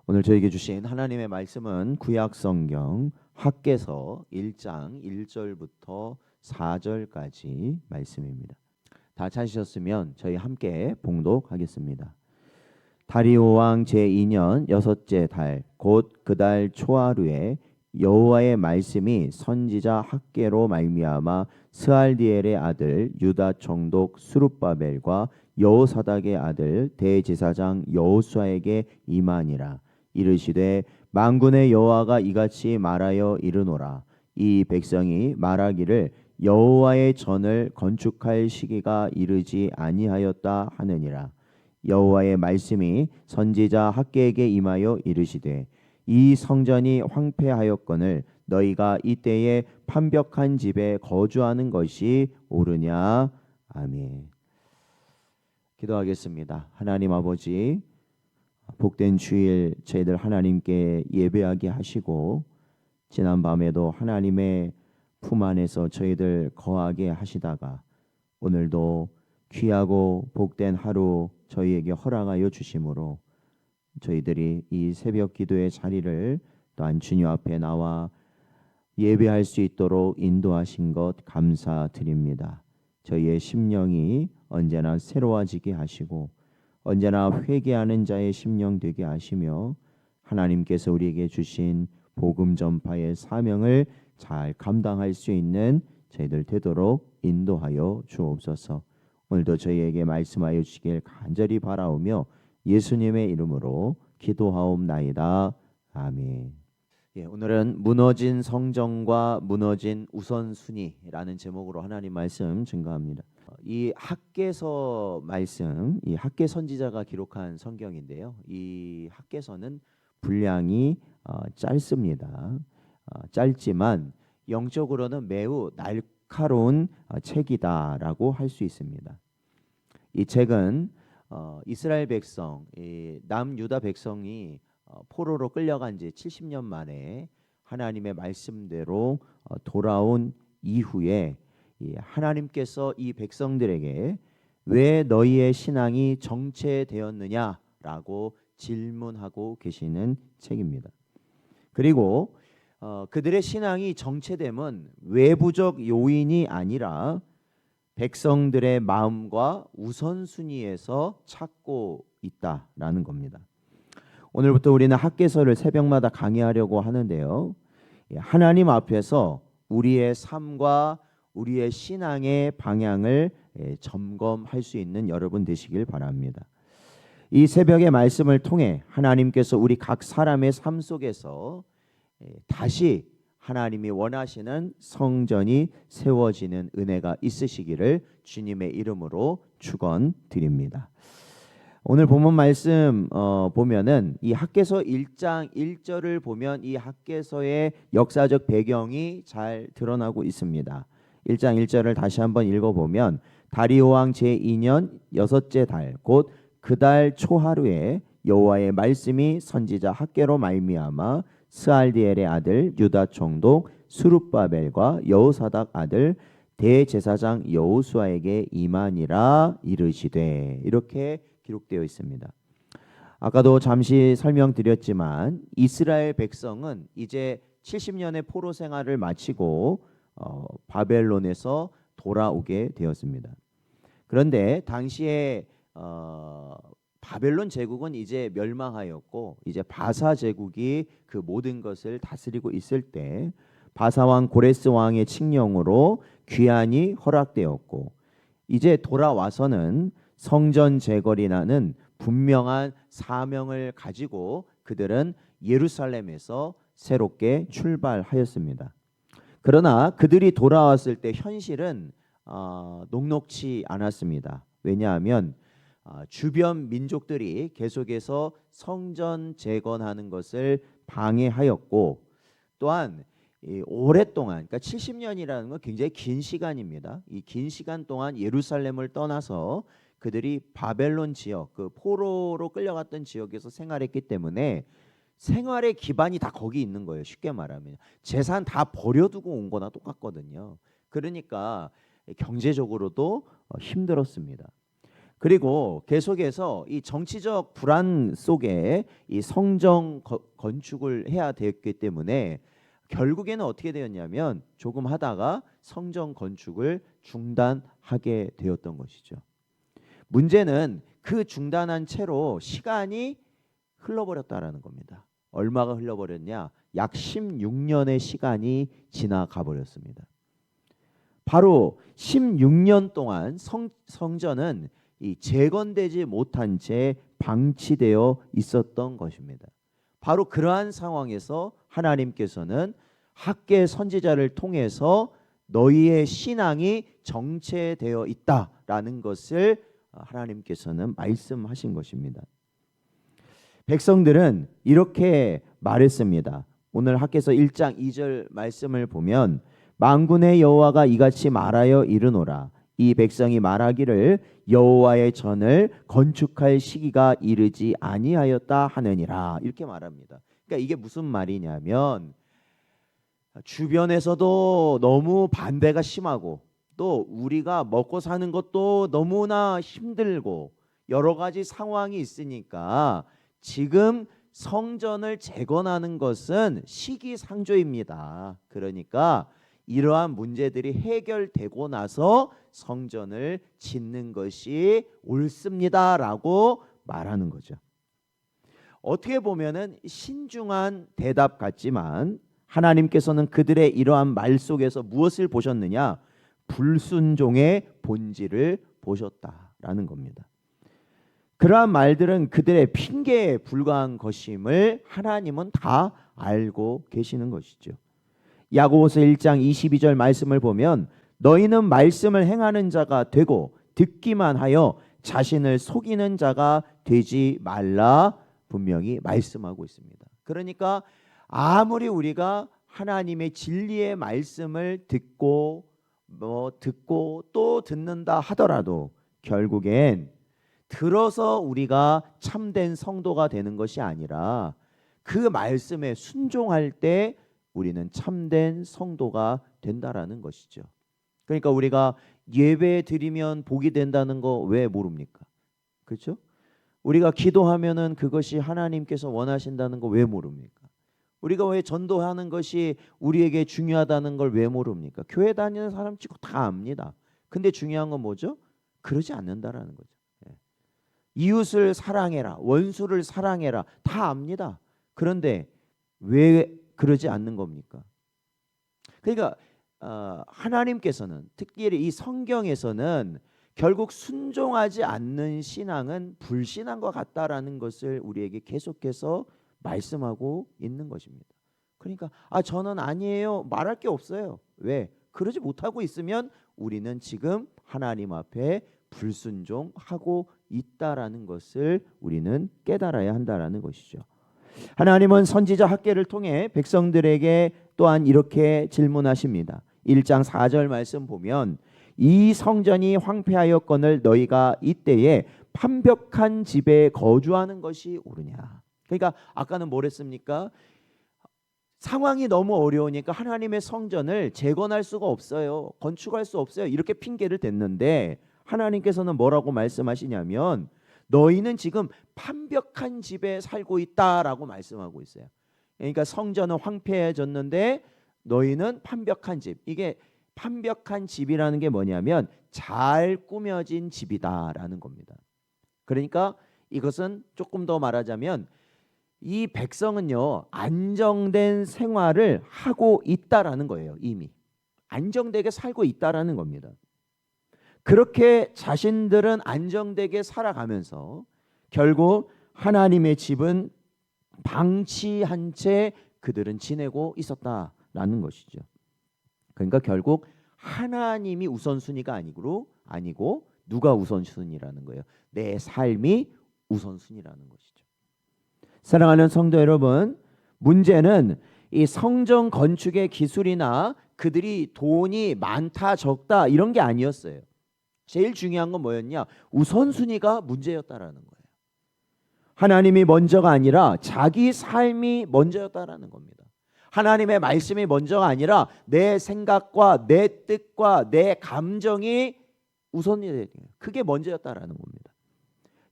오늘 저에게 주신 하나님의 말씀은 구약성경 학개서 1장 1절부터 4절까지 말씀입니다. 다 찾으셨으면 저희 함께 봉독하겠습니다. 다리오 왕 제2년 여섯째 달 곧 그 달 초하루에 여호와의 말씀이 선지자 학개로 말미암아 스알디엘의 아들 유다 총독 스룹바벨과 여호사닥의 아들 대제사장 여호수아에게 임하니라. 이르시되 만군의 여호와가 이같이 말하여 이르노라. 이 백성이 말하기를 여호와의 전을 건축할 시기가 이르지 아니하였다 하느니라. 여호와의 말씀이 선지자 학개에게 임하여 이르시되 이 성전이 황폐하였거늘 너희가 이때에 판벽한 집에 거주하는 것이 옳으냐. 아멘. 기도하겠습니다. 하나님 아버지, 복된 주일 저희들 하나님께 예배하게 하시고 지난 밤에도 하나님의 품 안에서 저희들 거하게 하시다가 오늘도 귀하고 복된 하루 저희에게 허락하여 주심으로 저희들이 이 새벽 기도의 자리를 또한 주님 앞에 나와 예배할 수 있도록 인도하신 것 감사드립니다. 저희의 심령이 언제나 새로워지게 하시고 언제나 회개하는 자의 심령 되게 하시며 하나님께서 우리에게 주신 복음 전파의 사명을 잘 감당할 수 있는 저희들 되도록 인도하여 주옵소서. 오늘도 저희에게 말씀하여 주시길 간절히 바라오며 예수님의 이름으로 기도하옵나이다. 아멘. 오늘은 무너진 성정과 무너진 우선순위라는 제목으로 하나님 말씀 증거합니다. 이 학개서 말씀, 이 학개 선지자가 기록한 성경인데요. 이 학개서는 분량이 짧습니다. 짧지만 영적으로는 매우 날카로운 책이다라고 할 수 있습니다. 이 책은 이스라엘 백성, 남유다 백성이 포로로 끌려간 지 70년 만에 하나님의 말씀대로 돌아온 이후에 하나님께서 이 백성들에게 왜 너희의 신앙이 정체되었느냐라고 질문하고 계시는 책입니다. 그리고 그들의 신앙이 정체됨은 외부적 요인이 아니라 백성들의 마음과 우선순위에서 찾고 있다라는 겁니다. 오늘부터 우리는 학개서를 새벽마다 강의하려고 하는데요. 하나님 앞에서 우리의 삶과 우리의 신앙의 방향을 점검할 수 있는 여러분 되시길 바랍니다. 이 새벽의 말씀을 통해 하나님께서 우리 각 사람의 삶 속에서 다시 하나님이 원하시는 성전이 세워지는 은혜가 있으시기를 주님의 이름으로 축원드립니다. 오늘 본문 말씀 보면은 이 학개서 1장 1절을 보면 이 학개서의 역사적 배경이 잘 드러나고 있습니다. 1장 1절을 다시 한번 읽어보면 다리오 왕 제2년 여섯째 달 곧 그 달 초하루에 여호와의 말씀이 선지자 학개로 말미암아 스알디엘의 아들 유다 총독 스룹바벨과 여호사닥 아들 대제사장 여호수아에게 임하니라. 이르시되, 이렇게 기록되어 있습니다. 아까도 잠시 설명드렸지만 이스라엘 백성은 이제 70년의 포로 생활을 마치고 바벨론에서 돌아오게 되었습니다. 그런데 당시에 바벨론 제국은 이제 멸망하였고 이제 바사 제국이 그 모든 것을 다스리고 있을 때 바사 왕 고레스 왕의 칙령으로 귀환이 허락되었고 이제 돌아와서는 성전 재건이라는 분명한 사명을 가지고 그들은 예루살렘에서 새롭게 출발하였습니다. 그러나 그들이 돌아왔을 때 현실은 녹록치 않았습니다. 왜냐하면 주변 민족들이 계속해서 성전 재건하는 것을 방해하였고 또한 오랫동안, 그러니까 70년이라는 건 굉장히 긴 시간입니다. 이 긴 시간 동안 예루살렘을 떠나서 그들이 바벨론 지역, 그 포로로 끌려갔던 지역에서 생활했기 때문에 생활의 기반이 다 거기 있는 거예요. 쉽게 말하면 재산 다 버려두고 온 거나 똑같거든요. 그러니까 경제적으로도 힘들었습니다. 그리고 계속해서 이 정치적 불안 속에 이 성전 건축을 해야 되었기 때문에 결국에는 어떻게 되었냐면 조금 하다가 성전 건축을 중단하게 되었던 것이죠. 문제는 그 중단한 채로 시간이 흘러버렸다라는 겁니다. 얼마가 흘러버렸냐? 약 16년의 시간이 지나가 버렸습니다. 바로 16년 동안 성전은 이 재건되지 못한 채 방치되어 있었던 것입니다. 바로 그러한 상황에서 하나님께서는 학개 선지자를 통해서 너희의 신앙이 정체되어 있다라는 것을 하나님께서는 말씀하신 것입니다. 백성들은 이렇게 말했습니다. 오늘 학개서 1장 2절 말씀을 보면 만군의 여호와가 이같이 말하여 이르노라. 이 백성이 말하기를 여호와의 전을 건축할 시기가 이르지 아니하였다 하느니라. 이렇게 말합니다. 그러니까 이게 무슨 말이냐면 주변에서도 너무 반대가 심하고 또 우리가 먹고 사는 것도 너무나 힘들고 여러 가지 상황이 있으니까 지금 성전을 재건하는 것은 시기상조입니다. 그러니까 이러한 문제들이 해결되고 나서 성전을 짓는 것이 옳습니다라고 말하는 거죠. 어떻게 보면은 신중한 대답 같지만 하나님께서는 그들의 이러한 말 속에서 무엇을 보셨느냐? 불순종의 본질을 보셨다라는 겁니다. 그러한 말들은 그들의 핑계에 불과한 것임을 하나님은 다 알고 계시는 것이죠. 야고보서 1장 22절 말씀을 보면 너희는 말씀을 행하는 자가 되고 듣기만 하여 자신을 속이는 자가 되지 말라 분명히 말씀하고 있습니다. 그러니까 아무리 우리가 하나님의 진리의 말씀을 듣고 또 듣는다 하더라도 결국엔 들어서 우리가 참된 성도가 되는 것이 아니라 그 말씀에 순종할 때 우리는 참된 성도가 된다라는 것이죠. 그러니까 우리가 예배 드리면 복이 된다는 거 왜 모릅니까? 그렇죠? 우리가 기도하면은 그것이 하나님께서 원하신다는 거 왜 모릅니까? 우리가 왜 전도하는 것이 우리에게 중요하다는 걸 왜 모릅니까? 교회 다니는 사람 치고 다 압니다. 근데 중요한 건 뭐죠? 그러지 않는다라는 거죠. 이웃을 사랑해라, 원수를 사랑해라 다 압니다. 그런데 왜 그러지 않는 겁니까? 그러니까 하나님께서는 특별히 이 성경에서는 결국 순종하지 않는 신앙은 불신앙과 같다라는 것을 우리에게 계속해서 말씀하고 있는 것입니다. 그러니까 저는 아니에요 말할 게 없어요. 왜? 그러지 못하고 있으면 우리는 지금 하나님 앞에 불순종하고 있다라는 것을 우리는 깨달아야 한다라는 것이죠. 하나님은 선지자 학개를 통해 백성들에게 또한 이렇게 질문하십니다. 1장 4절 말씀 보면 이 성전이 황폐하였거늘 너희가 이때에 판벽한 집에 거주하는 것이 옳으냐. 그러니까 아까는 뭐랬습니까? 상황이 너무 어려우니까 하나님의 성전을 재건할 수가 없어요. 건축할 수 없어요. 이렇게 핑계를 댔는데 하나님께서는 뭐라고 말씀하시냐면 너희는 지금 판벽한 집에 살고 있다라고 말씀하고 있어요. 그러니까 성전은 황폐해졌는데 너희는 판벽한 집. 이게 판벽한 집이라는 게 뭐냐면 잘 꾸며진 집이다라는 겁니다. 그러니까 이것은 조금 더 말하자면 이 백성은요 안정된 생활을 하고 있다라는 거예요. 이미 안정되게 살고 있다라는 겁니다. 그렇게 자신들은 안정되게 살아가면서 결국 하나님의 집은 방치한 채 그들은 지내고 있었다라는 것이죠. 그러니까 결국 하나님이 우선순위가 아니고 누가 우선순위라는 거예요? 내 삶이 우선순위라는 것이죠. 사랑하는 성도 여러분, 문제는 이 성전 건축의 기술이나 그들이 돈이 많다 적다 이런 게 아니었어요. 제일 중요한 건 뭐였냐? 우선순위가 문제였다라는 거예요. 하나님이 먼저가 아니라 자기 삶이 먼저였다라는 겁니다. 하나님의 말씀이 먼저가 아니라 내 생각과 내 뜻과 내 감정이 우선이 돼요. 그게 먼저였다라는 겁니다.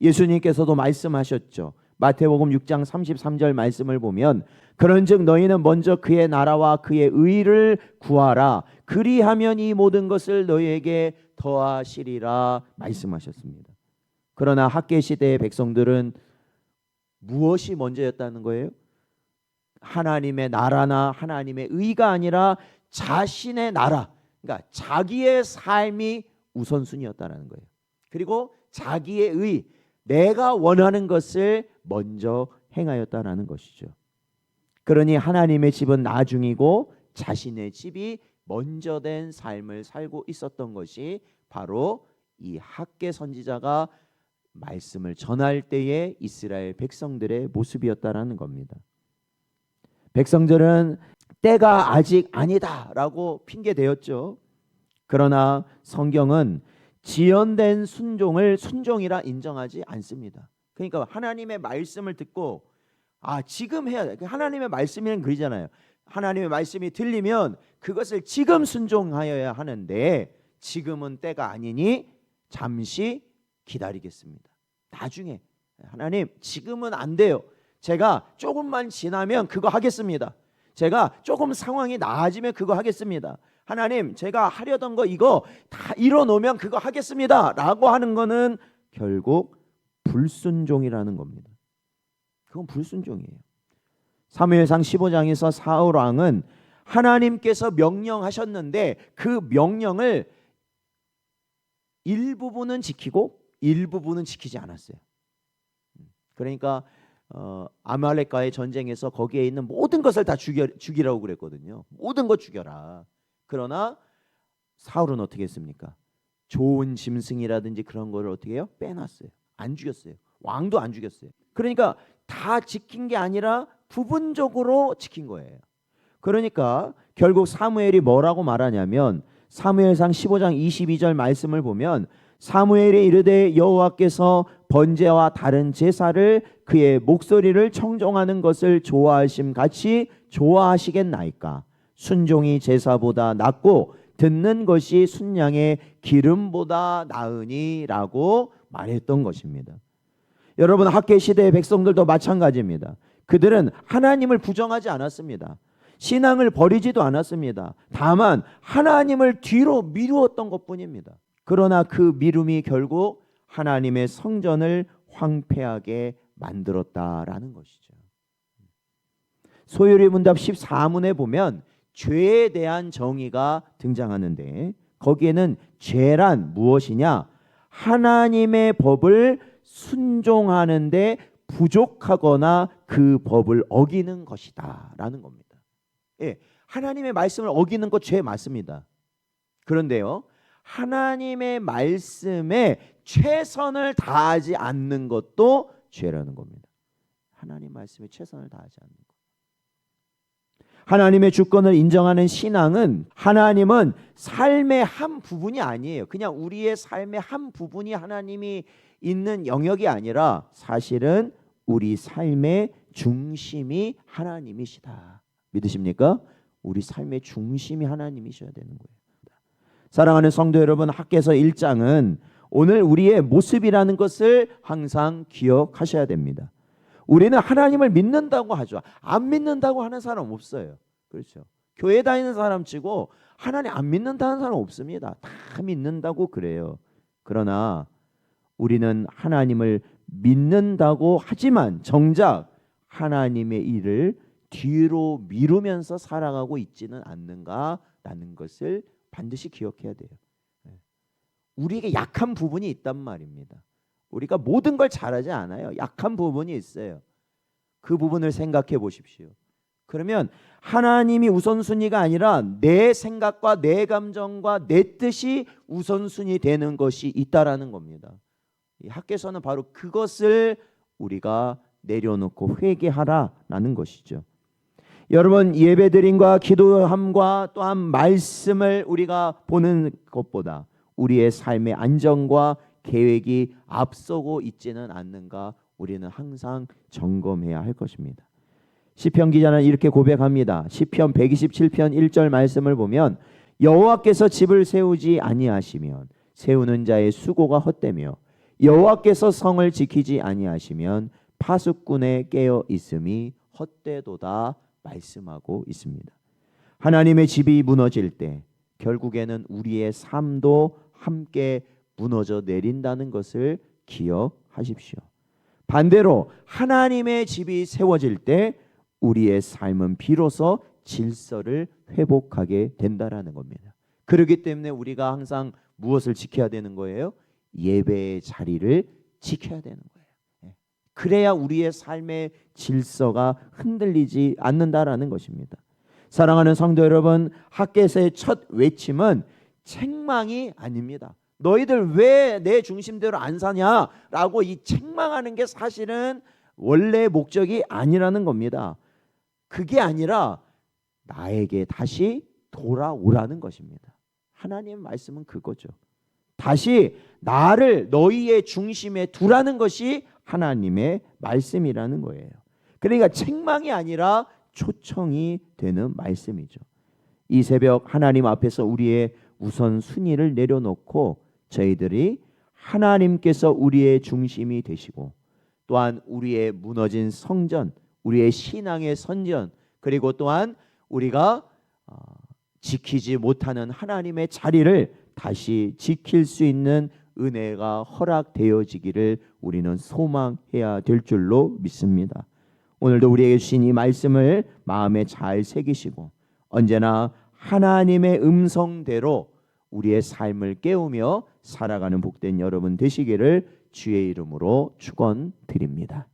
예수님께서도 말씀하셨죠. 마태복음 6장 33절 말씀을 보면 그런즉 너희는 먼저 그의 나라와 그의 의를 구하라. 그리하면 이 모든 것을 너희에게 더하시리라 말씀하셨습니다. 그러나 학계 시대의 백성들은 무엇이 먼저였다는 거예요? 하나님의 나라나 하나님의 의가 아니라 자신의 나라, 그러니까 자기의 삶이 우선순위였다는 거예요. 그리고 자기의 의, 내가 원하는 것을 먼저 행하였다라는 것이죠. 그러니 하나님의 집은 나중이고 자신의 집이 먼저 된 삶을 살고 있었던 것이 바로 이 학계 선지자가 말씀을 전할 때의 이스라엘 백성들의 모습이었다라는 겁니다. 백성들은 때가 아직 아니다라고 핑계대었죠. 그러나 성경은 지연된 순종을 순종이라 인정하지 않습니다. 그러니까 하나님의 말씀을 듣고 지금 해야 돼. 하나님의 말씀이란 글이잖아요. 하나님의 말씀이 들리면 그것을 지금 순종하여야 하는데 지금은 때가 아니니 잠시 기다리겠습니다. 나중에 하나님 지금은 안 돼요. 제가 조금만 지나면 그거 하겠습니다. 제가 조금 상황이 나아지면 그거 하겠습니다. 하나님 제가 하려던 거 이거 다 이뤄놓으면 그거 하겠습니다 라고 하는 거는 결국 불순종이라는 겁니다. 그건 불순종이에요. 사무엘상 15장에서 사울 왕은 하나님께서 명령하셨는데 그 명령을 일부분은 지키고 일부분은 지키지 않았어요. 그러니까 아말렉과의 전쟁에서 거기에 있는 모든 것을 다 죽이라고 그랬거든요. 모든 것 죽여라. 그러나 사울은 어떻게 했습니까? 좋은 짐승이라든지 그런 거를 어떻게 해요? 빼놨어요. 안 죽였어요. 왕도 안 죽였어요. 그러니까 다 지킨 게 아니라 부분적으로 지킨 거예요. 그러니까 결국 사무엘이 뭐라고 말하냐면 사무엘상 15장 22절 말씀을 보면 사무엘이 이르되 여호와께서 번제와 다른 제사를 그의 목소리를 청종하는 것을 좋아하심 같이 좋아하시겠나이까. 순종이 제사보다 낫고 듣는 것이 순양의 기름보다 나으니라고 말했던 것입니다. 여러분 학계 시대의 백성들도 마찬가지입니다. 그들은 하나님을 부정하지 않았습니다. 신앙을 버리지도 않았습니다. 다만 하나님을 뒤로 미루었던 것뿐입니다. 그러나 그 미움이 결국 하나님의 성전을 황폐하게 만들었다라는 것이죠. 소요리 문답 14문에 보면 죄에 대한 정의가 등장하는데 거기에는 죄란 무엇이냐? 하나님의 법을 순종하는데 부족하거나 그 법을 어기는 것이다 라는 겁니다. 예, 하나님의 말씀을 어기는 것 죄 맞습니다. 그런데요, 하나님의 말씀에 최선을 다하지 않는 것도 죄라는 겁니다. 하나님 말씀에 최선을 다하지 않는 것. 하나님의 주권을 인정하는 신앙은 하나님은 삶의 한 부분이 아니에요. 그냥 우리의 삶의 한 부분이 하나님이 있는 영역이 아니라 사실은 우리 삶의 중심이 하나님이시다. 믿으십니까? 우리 삶의 중심이 하나님이셔야 되는 거예요. 사랑하는 성도 여러분, 학개서 1장은 오늘 우리의 모습이라는 것을 항상 기억하셔야 됩니다. 우리는 하나님을 믿는다고 하죠. 안 믿는다고 하는 사람 없어요. 그렇죠. 교회 다니는 사람 치고 하나님 안 믿는다는 사람 없습니다. 다 믿는다고 그래요. 그러나 우리는 하나님을 믿는다고 하지만 정작 하나님의 일을 뒤로 미루면서 살아가고 있지는 않는가라는 것을 반드시 기억해야 돼요. 우리에게 약한 부분이 있단 말입니다. 우리가 모든 걸 잘하지 않아요. 약한 부분이 있어요. 그 부분을 생각해 보십시오. 그러면 하나님이 우선순위가 아니라 내 생각과 내 감정과 내 뜻이 우선순위 되는 것이 있다라는 겁니다. 이 학개서는 바로 그것을 우리가 내려놓고 회개하라라는 것이죠. 여러분, 예배드림과 기도함과 또한 말씀을 우리가 보는 것보다 우리의 삶의 안정과 계획이 앞서고 있지는 않는가 우리는 항상 점검해야 할 것입니다. 시편 기자는 이렇게 고백합니다. 시편 127편 1절 말씀을 보면 여호와께서 집을 세우지 아니하시면 세우는 자의 수고가 헛되며 여호와께서 성을 지키지 아니하시면 파수꾼의 깨어 있음이 헛되도다 말씀하고 있습니다. 하나님의 집이 무너질 때 결국에는 우리의 삶도 함께 무너져 내린다는 것을 기억하십시오. 반대로 하나님의 집이 세워질 때 우리의 삶은 비로소 질서를 회복하게 된다라는 겁니다. 그렇기 때문에 우리가 항상 무엇을 지켜야 되는 거예요? 예배의 자리를 지켜야 되는 거예요. 그래야 우리의 삶의 질서가 흔들리지 않는다라는 것입니다. 사랑하는 성도 여러분, 핫겟의 첫 외침은 책망이 아닙니다. 너희들 왜 내 중심대로 안 사냐라고 이 책망하는 게 사실은 원래 목적이 아니라는 겁니다. 그게 아니라 나에게 다시 돌아오라는 것입니다. 하나님의 말씀은 그거죠. 다시 나를 너희의 중심에 두라는 것이 하나님의 말씀이라는 거예요. 그러니까 책망이 아니라 초청이 되는 말씀이죠. 이 새벽 하나님 앞에서 우리의 우선순위를 내려놓고 저희들이 하나님께서 우리의 중심이 되시고 또한 우리의 무너진 성전, 우리의 신앙의 선전, 그리고 또한 우리가 지키지 못하는 하나님의 자리를 다시 지킬 수 있는 은혜가 허락되어지기를 우리는 소망해야 될 줄로 믿습니다. 오늘도 우리에게 주신 이 말씀을 마음에 잘 새기시고 언제나 하나님의 음성대로 우리의 삶을 깨우며 살아가는 복된 여러분 되시기를 주의 이름으로 축원드립니다.